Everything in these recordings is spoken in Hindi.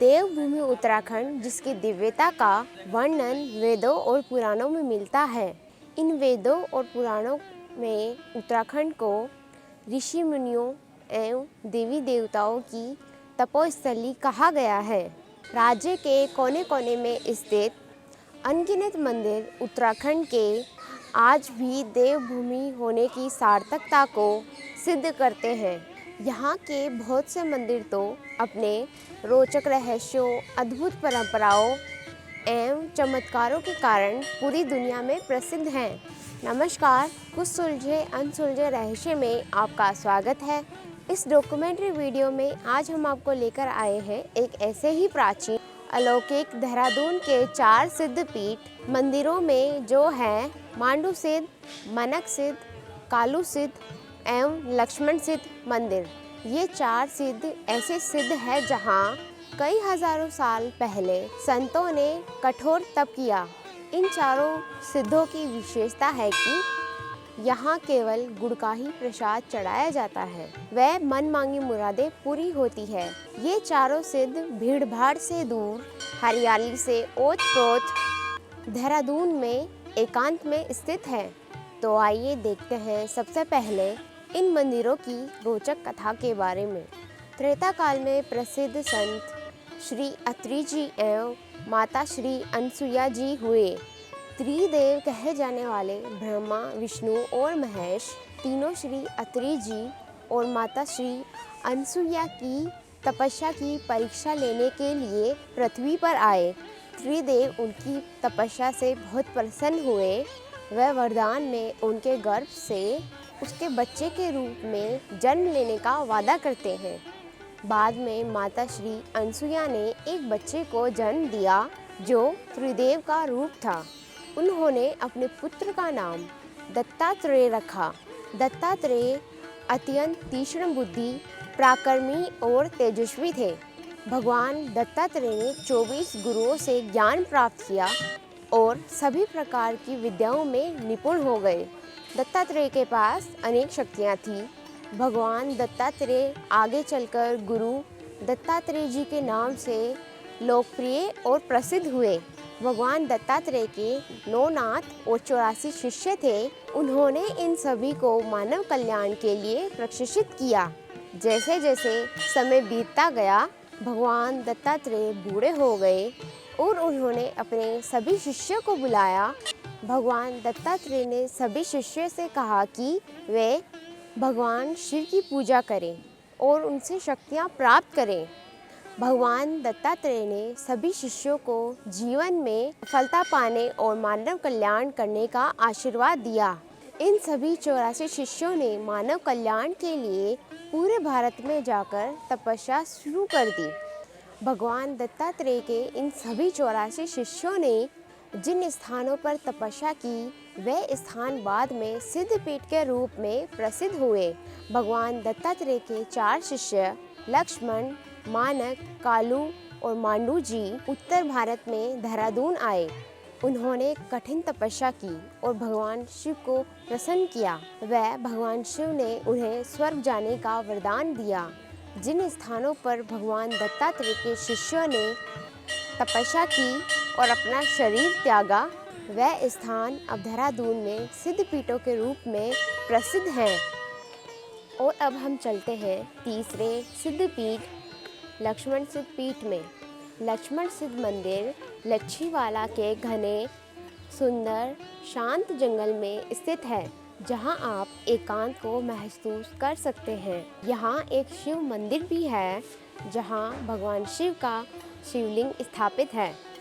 देवभूमि उत्तराखंड, जिसकी दिव्यता का वर्णन वेदों और पुराणों में मिलता है। इन वेदों और पुराणों में उत्तराखंड को ऋषि मुनियों एवं देवी देवताओं की तपोस्थली कहा गया है। राज्य के कोने कोने में स्थित अनगिनत मंदिर उत्तराखंड के आज भी देवभूमि होने की सार्थकता को सिद्ध करते हैं। यहाँ के बहुत से मंदिर तो अपने रोचक रहस्यों, अद्भुत परंपराओं एवं चमत्कारों के कारण पूरी दुनिया में प्रसिद्ध हैं। नमस्कार, कुछ सुलझे अनसुलझे रहस्य में आपका स्वागत है। इस डॉक्यूमेंट्री वीडियो में आज हम आपको लेकर आए हैं एक ऐसे ही प्राचीन अलौकिक देहरादून के 4 सिद्ध पीठ मंदिरों में, जो है मांडू सिद्ध, मनक सिद्ध, कालू सिद्ध एवं लक्ष्मण सिद्ध मंदिर। ये 4 सिद्ध ऐसे सिद्ध है जहाँ कई हजारों साल पहले संतों ने कठोर तप किया। इन चारों सिद्धों की विशेषता है कि यहाँ केवल गुड़ का ही प्रसाद चढ़ाया जाता है, वह मन मांगी मुरादें पूरी होती है। ये चारों सिद्ध भीड़ भाड़ से दूर, हरियाली से ओत-प्रोत देहरादून में एकांत में स्थित है। तो आइए देखते हैं सबसे पहले इन मंदिरों की रोचक कथा के बारे में। त्रेता काल में प्रसिद्ध संत श्री अत्रि जी एवं माता श्री अनसुईया जी हुए। त्रिदेव कहे जाने वाले ब्रह्मा, विष्णु और महेश तीनों श्री अत्रि जी और माता श्री अनसुईया की तपस्या की परीक्षा लेने के लिए पृथ्वी पर आए। त्रिदेव उनकी तपस्या से बहुत प्रसन्न हुए। वह वरदान में उनके गर्भ से उसके बच्चे के रूप में जन्म लेने का वादा करते हैं। बाद में माता श्री अनसुईया ने एक बच्चे को जन्म दिया जो त्रिदेव का रूप था। उन्होंने अपने पुत्र का नाम दत्तात्रेय रखा। दत्तात्रेय अत्यंत तीक्ष्ण बुद्धि, पराक्रमी और तेजस्वी थे। भगवान दत्तात्रेय ने 24 गुरुओं से ज्ञान प्राप्त किया और सभी प्रकार की विद्याओं में निपुण हो गए। दत्तात्रेय के पास अनेक शक्तियाँ थीं। भगवान दत्तात्रेय आगे चलकर गुरु दत्तात्रेय जी के नाम से लोकप्रिय और प्रसिद्ध हुए। भगवान दत्तात्रेय के 9 नाथ और 84 शिष्य थे। उन्होंने इन सभी को मानव कल्याण के लिए प्रशिक्षित किया। जैसे जैसे समय बीतता गया, भगवान दत्तात्रेय बूढ़े हो गए और उन्होंने अपने सभी शिष्यों को बुलाया। भगवान दत्तात्रेय ने सभी शिष्यों से कहा कि वे भगवान शिव की पूजा करें और उनसे शक्तियाँ प्राप्त करें। भगवान दत्तात्रेय ने सभी शिष्यों को जीवन में सफलता पाने और मानव कल्याण करने का आशीर्वाद दिया। इन सभी 84 शिष्यों ने मानव कल्याण के लिए पूरे भारत में जाकर तपस्या शुरू कर दी। भगवान दत्तात्रेय के इन सभी 84 शिष्यों ने जिन स्थानों पर तपस्या की, वे स्थान बाद में सिद्ध पीठ के रूप में प्रसिद्ध हुए। भगवान दत्तात्रेय के 4 शिष्य लक्ष्मण, मानक, कालू और मांडू जी उत्तर भारत में देहरादून आए। उन्होंने कठिन तपस्या की और भगवान शिव को प्रसन्न किया। वह भगवान शिव ने उन्हें स्वर्ग जाने का वरदान दिया। जिन स्थानों पर भगवान दत्तात्रेय के शिष्यों ने तपस्या की और अपना शरीर त्यागा, वह स्थान अब देहरादून में सिद्ध पीठों के रूप में प्रसिद्ध हैं। और अब हम चलते हैं तीसरे सिद्ध पीठ लक्ष्मण सिद्ध पीठ में। लक्ष्मण सिद्ध मंदिर लच्छीवाला के घने, सुंदर, शांत जंगल में स्थित है, जहां आप एकांत को महसूस कर सकते हैं। यहाँ एक शिव मंदिर भी है, जहां भगवान शिव का शिवलिंग स्थापित है।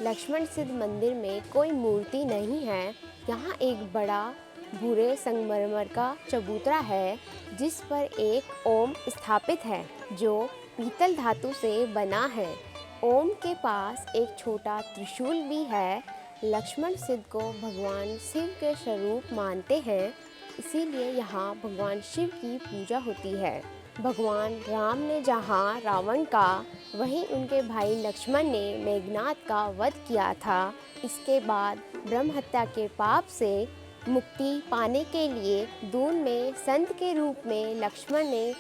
लक्ष्मण सिद्ध मंदिर में कोई मूर्ति नहीं है। यहाँ एक बड़ा भूरे संगमरमर का चबूतरा है, जिस पर एक ओम स्थापित है, जो पीतल धातु से बना है। ओम के पास एक छोटा त्रिशूल भी है। लक्ष्मण सिद्ध को भगवान शिव के स्वरूप मानते हैं, इसीलिए यहाँ भगवान शिव की पूजा होती है। भगवान राम ने जहाँ रावण का, वहीं उनके भाई लक्ष्मण ने मेघनाद का वध किया था। इसके बाद ब्रह्म हत्या के पाप से मुक्ति पाने के लिए दून में संत के रूप में लक्ष्मण ने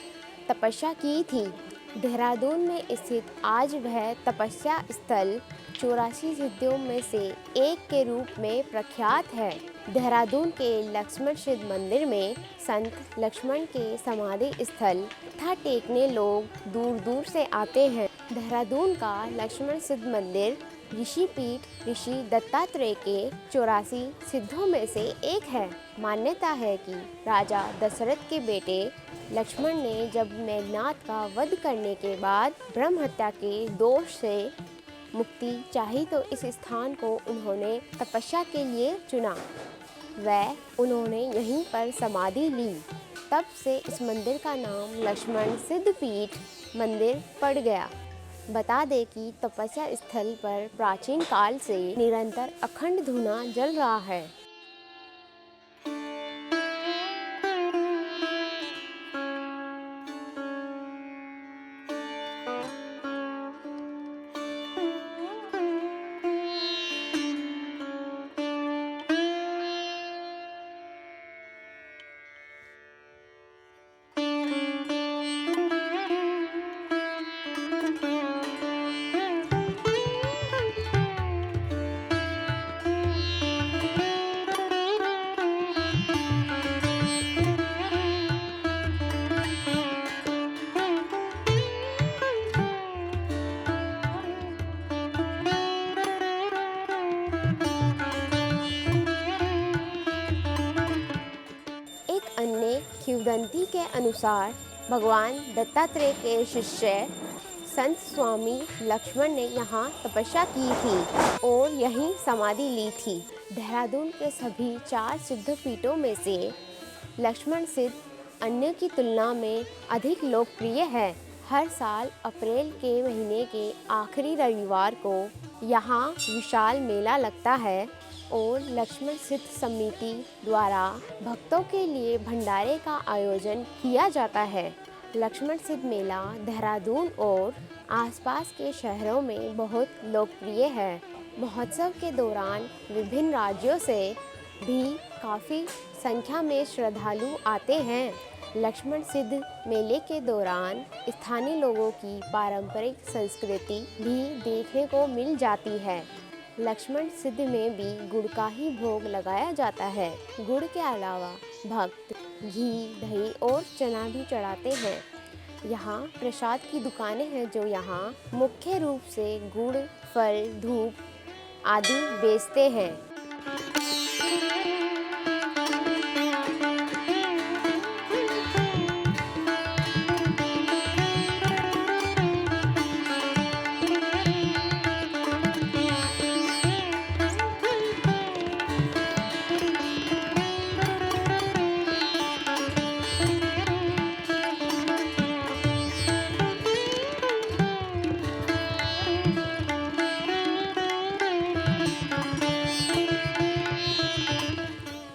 तपस्या की थी। देहरादून में स्थित आज वह तपस्या स्थल 84 सिद्धियों में से एक के रूप में प्रख्यात है। देहरादून के लक्ष्मण सिद्ध मंदिर में संत लक्ष्मण के समाधि स्थल मत्था टेकने लोग दूर दूर से आते हैं। देहरादून का लक्ष्मण सिद्ध मंदिर ऋषि पीठ ऋषि दत्तात्रेय के 84 सिद्धों में से एक है। मान्यता है कि राजा दशरथ के बेटे लक्ष्मण ने जब मेघनाद का वध करने के बाद ब्रह्म हत्या के दोष से मुक्ति चाही तो इस स्थान को उन्होंने तपस्या के लिए चुना। उन्होंने यहीं पर समाधि ली। तब से इस मंदिर का नाम लक्ष्मण सिद्ध पीठ मंदिर पड़ गया। बता दें कि तपस्या स्थल पर प्राचीन काल से निरंतर अखंड धूना जल रहा है। अन्य किंवदंती के अनुसार भगवान दत्तात्रेय के शिष्य संत स्वामी लक्ष्मण ने यहाँ तपस्या की थी और यहीं समाधि ली थी। देहरादून के सभी 4 सिद्ध पीठों में से लक्ष्मण सिद्ध अन्य की तुलना में अधिक लोकप्रिय है। हर साल अप्रैल के महीने के आखिरी रविवार को यहाँ विशाल मेला लगता है और लक्ष्मण सिद्ध समिति द्वारा भक्तों के लिए भंडारे का आयोजन किया जाता है। लक्ष्मण सिद्ध मेला देहरादून और आसपास के शहरों में बहुत लोकप्रिय है। महोत्सव के दौरान विभिन्न राज्यों से भी काफ़ी संख्या में श्रद्धालु आते हैं। लक्ष्मण सिद्ध मेले के दौरान स्थानीय लोगों की पारंपरिक संस्कृति भी देखने को मिल जाती है। लक्ष्मण सिद्ध में भी गुड़ का ही भोग लगाया जाता है। गुड़ के अलावा भक्त घी दही और चना भी चढ़ाते हैं। यहाँ प्रसाद की दुकानें हैं जो यहाँ मुख्य रूप से गुड़ फल धूप आदि बेचते हैं।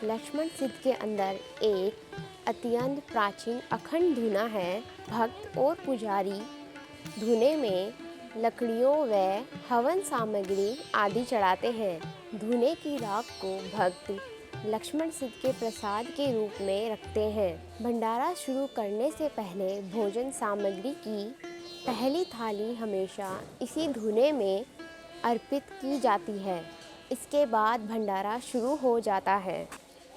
लक्ष्मण सिद्ध के अंदर एक अत्यंत प्राचीन अखंड धूना है। भक्त और पुजारी धूने में लकड़ियों व हवन सामग्री आदि चढ़ाते हैं। धूने की राख को भक्त लक्ष्मण सिद्ध के प्रसाद के रूप में रखते हैं। भंडारा शुरू करने से पहले भोजन सामग्री की पहली थाली हमेशा इसी धूने में अर्पित की जाती है। इसके बाद भंडारा शुरू हो जाता है।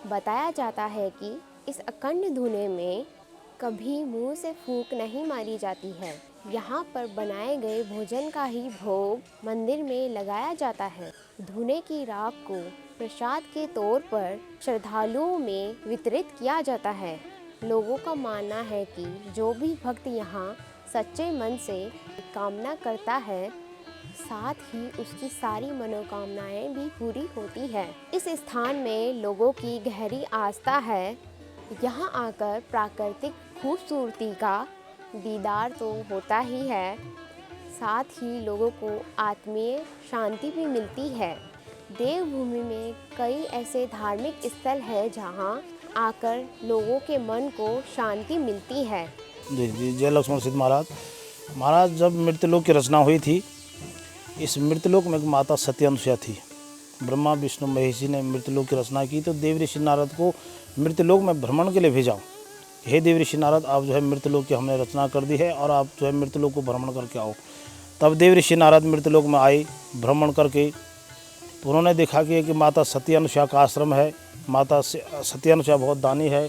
बताया जाता है कि इस अखंड धूने में कभी मुंह से फूंक नहीं मारी जाती है। यहाँ पर बनाए गए भोजन का ही भोग मंदिर में लगाया जाता है। धूने की राख को प्रसाद के तौर पर श्रद्धालुओं में वितरित किया जाता है। लोगों का मानना है कि जो भी भक्त यहाँ सच्चे मन से कामना करता है साथ ही उसकी सारी मनोकामनाएं भी पूरी होती है। इस स्थान में लोगों की गहरी आस्था है। यहाँ आकर प्राकृतिक खूबसूरती का दीदार तो होता ही है, साथ ही लोगों को आत्मीय शांति भी मिलती है। देवभूमि में कई ऐसे धार्मिक स्थल हैं जहाँ आकर लोगों के मन को शांति मिलती है। जी जय लक्ष्मण सिद्ध महाराज जब मृत्युलोक की रचना हुई थी, इस मृत्युलोक में एक माता सती अनुसुया थी। ब्रह्मा विष्णु महेश जी ने मृत्युलोक की रचना की तो देव ऋषि नारद को मृत्युलोक में भ्रमण के लिए भेजा। हे देव ऋषि नारद, आप जो है मृत्यलोक की हमने रचना कर दी है और आप जो है मृत्यलोक को भ्रमण करके आओ। तब देव ऋषि नारद मृत्यलोक में आए भ्रमण करके, तो उन्होंने देखा कि माता सती अनुसुया का आश्रम है। माता सती अनुसुया बहुत दानी है,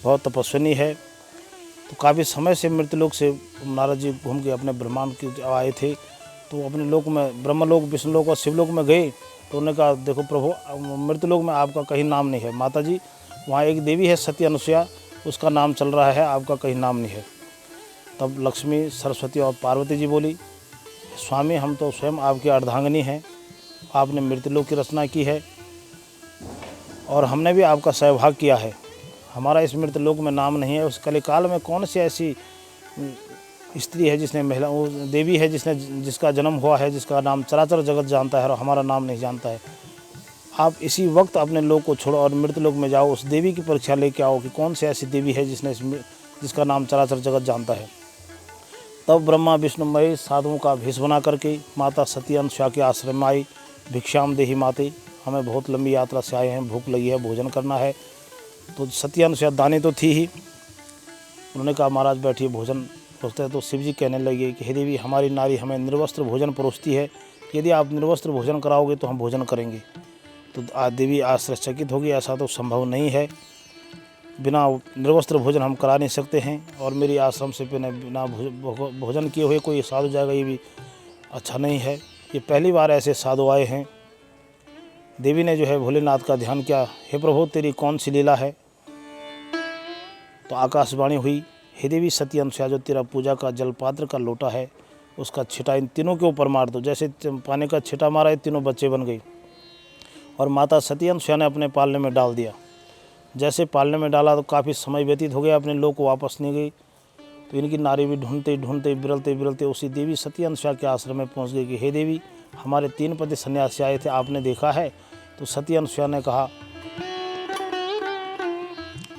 बहुत तपस्विनी है। तो काफ़ी समय से मृत्यलोक से नारद जी घूम के अपने ब्रह्मांड के आए थे, तो अपने लोक में ब्रह्मलोक, विष्णुलोक और शिवलोक में गए। तो उन्होंने कहा, देखो प्रभु, मृत्यलोक में आपका कहीं नाम नहीं है। माता जी, वहाँ एक देवी है सती अनुसुया, उसका नाम चल रहा है, आपका कहीं नाम नहीं है। तब लक्ष्मी, सरस्वती और पार्वती जी बोली, स्वामी, हम तो स्वयं आपकी अर्धांगिनी हैं, आपने मृत्यलोक की रचना की है और हमने भी आपका सहभाग किया है। हमारा इस मृत्यलोक में नाम नहीं है। उस कलिकाल में कौन सी ऐसी स्त्री है जिसने महिला, वो देवी है जिसका जन्म हुआ है, जिसका नाम चराचर जगत जानता है और हमारा नाम नहीं जानता है। आप इसी वक्त अपने लोक को छोड़ो और मृत्यलोक में जाओ, उस देवी की परीक्षा लेके आओ कि कौन सी ऐसी देवी है जिसका नाम चराचर जगत जानता है। तब ब्रह्मा विष्णु महेश साधुओं का भेष बना करके माता सती अनुसुया के आश्रम में आई। भिक्षाम देहि माते, हमें बहुत लंबी यात्रा से आए हैं, भूख लगी है, भोजन करना है। तो सती अनुसुया दानी तो थी ही, उन्होंने कहा, महाराज बैठिए, भोजन परोसते हैं। तो शिव जी कहने लगे कि हे देवी, हमारी नारी हमें निर्वस्त्र भोजन परोसती है, यदि आप निर्वस्त्र भोजन कराओगे तो हम भोजन करेंगे। तो देवी आश्चर्यचकित होगी, ऐसा तो संभव नहीं है, बिना निर्वस्त्र भोजन हम करा नहीं सकते हैं और मेरी आश्रम से बिना भोजन किए हुए कोई साधु जाएगा, ये भी अच्छा नहीं है। ये पहली बार ऐसे साधु आए हैं। देवी ने जो है भोलेनाथ का ध्यान किया, हे प्रभु, तेरी कौन सी लीला है। तो आकाशवाणी हुई, हे देवी सती अनुसुया, जो तेरा पूजा का जलपात्र का लोटा है, उसका छिटा इन तीनों के ऊपर मार दो। जैसे पानी का छिटा मारा, ये तीनों बच्चे बन गए और माता सती अनुसुया ने अपने पालने में डाल दिया। जैसे पालने में डाला तो काफ़ी समय व्यतीत हो गया, अपने लोग को वापस नहीं गई। तो इनकी नारी भी ढूंढते ढूंढते बिरलते बिरलते उसी देवी सती अनुसुया के आश्रम में पहुंच गई कि हे देवी, हमारे 3 पति सन्यासी आए थे, आपने देखा है। तो सती अनुसुया ने कहा,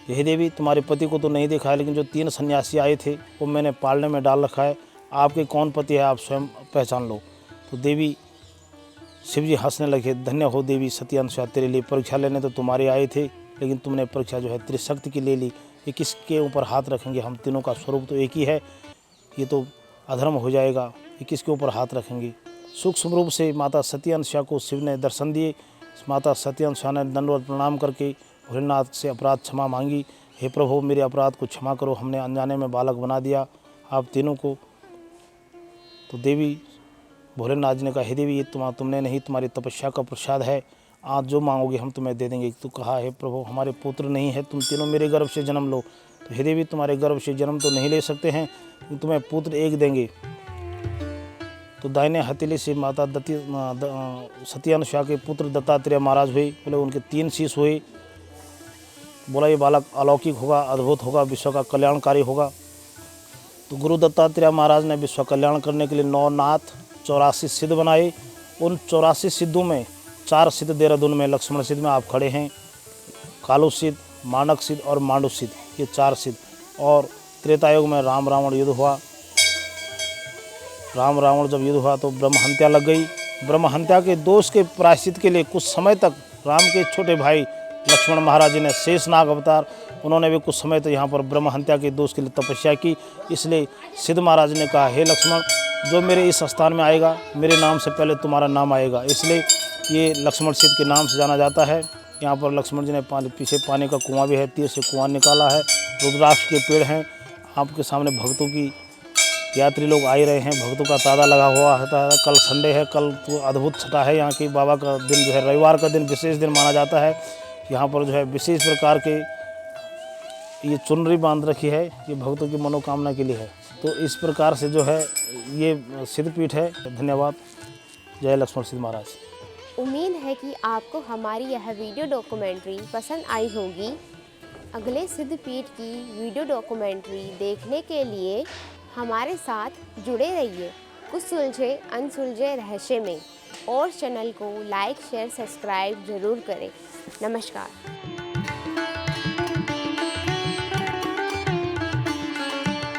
हे देवी, तुम्हारे पति को तो नहीं देखा है, लेकिन जो 3 सन्यासी आए थे वो मैंने पालने में डाल रखा है, आपके कौन पति है आप स्वयं पहचान लो। तो देवी शिव जी हंसने लगे, धन्य हो देवी सती अनुसुया, तेरे लिए परीक्षा लेने तो तुम्हारे आए थे, लेकिन तुमने परीक्षा जो है त्रिशक्ति की ले ली। ये किसके ऊपर हाथ रखेंगे, हम तीनों का स्वरूप तो एक ही है, ये तो अधर्म हो जाएगा, ये किसके ऊपर हाथ रखेंगे। सूक्ष्म रूप से माता सती अनुसुया को शिव ने दर्शन दिए। माता सती अनुसुया ने दंडवत प्रणाम करके भोलेनाथ से अपराध क्षमा मांगी, हे प्रभु, मेरे अपराध को क्षमा करो, हमने अनजाने में बालक बना दिया आप तीनों को। तो देवी भोलेनाथ जी ने कहा, हे देवी, ये तुमने नहीं, तुम्हारी तपस्या का प्रसाद है, आज जो मांगोगे हम तुम्हें दे देंगे। तो कहा, हे प्रभु, हमारे पुत्र नहीं है, तुम तीनों मेरे गर्भ से जन्म लो। तो हे देवी, तुम्हारे गर्भ से जन्म तो नहीं ले सकते हैं, तुम्हें पुत्र एक देंगे। तो दाहिने हथेली से माता सती अनुसुया के पुत्र दत्तात्रेय महाराज हुए। बोले उनके 3 शीश हुए। बोला, ये बालक अलौकिक होगा, अद्भुत होगा, विश्व का कल्याणकारी होगा। तो गुरु दत्तात्रेय महाराज ने विश्व कल्याण करने के लिए 9 नाथ 84 सिद्ध बनाए। उन 84 सिद्धों में 4 सिद्ध देहरादून में लक्ष्मण सिद्ध में आप खड़े हैं, कालू सिद्ध, मानक सिद्ध और मांडू सिद्ध, ये 4 सिद्ध। और त्रेतायुग में राम रावण युद्ध हुआ। राम रावण जब युद्ध हुआ तो ब्रह्म हत्या लग गई। ब्रह्म हत्या के दोष के प्रायश्चित के लिए कुछ समय तक राम के छोटे भाई लक्ष्मण महाराज जी ने शेषनाग अवतार, उन्होंने भी कुछ समय तक यहाँ पर ब्रह्म हत्या के दोष के लिए तपस्या की। इसलिए सिद्ध महाराज ने कहा, हे लक्ष्मण, जो मेरे इस स्थान में आएगा, मेरे नाम से पहले तुम्हारा नाम आएगा। इसलिए ये लक्ष्मण सिद्ध के नाम से जाना जाता है। यहाँ पर लक्ष्मण जी ने पीछे पानी का कुआं भी है, तीर से कुआं निकाला है, रुद्राक्ष के पेड़ हैं। आपके सामने भक्तों की यात्री लोग आ ही रहे हैं, भक्तों का तांता लगा हुआ होता है। कल संडे है, कल तो अद्भुत छठा है यहाँ की। बाबा का दिन जो है रविवार का दिन विशेष दिन माना जाता है। यहाँ पर जो है विशेष प्रकार के ये चुनरी बांध रखी है, ये भक्तों की मनोकामना के लिए है। तो इस प्रकार से जो है ये सिद्धपीठ है। धन्यवाद। जय लक्ष्मण सिद्ध महाराज। उम्मीद है कि आपको हमारी यह वीडियो डॉक्यूमेंट्री पसंद आई होगी। अगले सिद्धपीठ की वीडियो डॉक्यूमेंट्री देखने के लिए हमारे साथ जुड़े रहिए कुछ सुलझे अनसुलझे रहस्य में, और चैनल को लाइक शेयर सब्सक्राइब जरूर करें। नमस्कार।